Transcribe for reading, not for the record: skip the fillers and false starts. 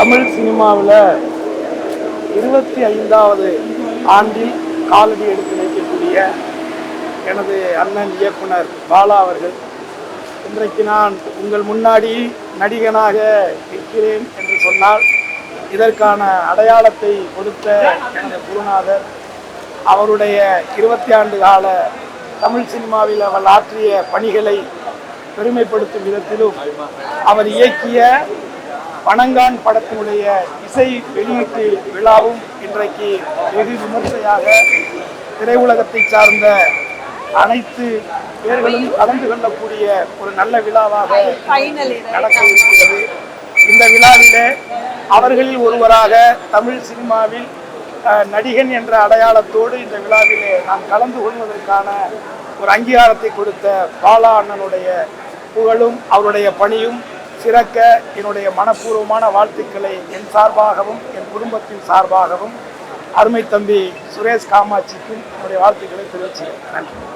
தமிழ் சினிமாவில் 25வது ஆண்டில் காலடி எடுத்து வைக்கக்கூடிய எனது அண்ணன் இயக்குனர் பாலா அவர்கள், இன்றைக்கு நான் உங்கள் முன்னாடி நடிகனாக இருக்கிறேன் என்று சொன்னால் இதற்கான அடையாளத்தை கொடுத்த எனது குருநாதர், அவருடைய 20 ஆண்டு கால தமிழ் சினிமாவில் அவர் ஆற்றிய பணிகளை பெருமைப்படுத்தும் விதத்திலும் அவர் இயக்கிய பனங்கான் படத்தினுடைய இசை வெளியீட்டு விழாவும் இன்றைக்கு வெகு விமர்சையாக திரையுலகத்தை சார்ந்த அனைத்து பேர்களும் கலந்து கொள்ளக்கூடிய ஒரு நல்ல விழாவாக நடக்க இருக்கிறது. இந்த விழாவிலே அவர்களில் ஒருவராக தமிழ் சினிமாவில் நடிகன் என்ற அடையாளத்தோடு இந்த விழாவிலே நான் கலந்து கொள்வதற்கான ஒரு அங்கீகாரத்தை கொடுத்த பாலா அண்ணனுடைய புகழும் அவருடைய பணியும் சிறக்க என்னுடைய மனப்பூர்வமான வாழ்த்துக்களை என் சார்பாகவும் என் குடும்பத்தின் சார்பாகவும் அருமை தம்பி சுரேஷ் காமாட்சிக்கும் என்னுடைய வாழ்த்துக்களை தெரிவிக்கிறேன். நன்றி.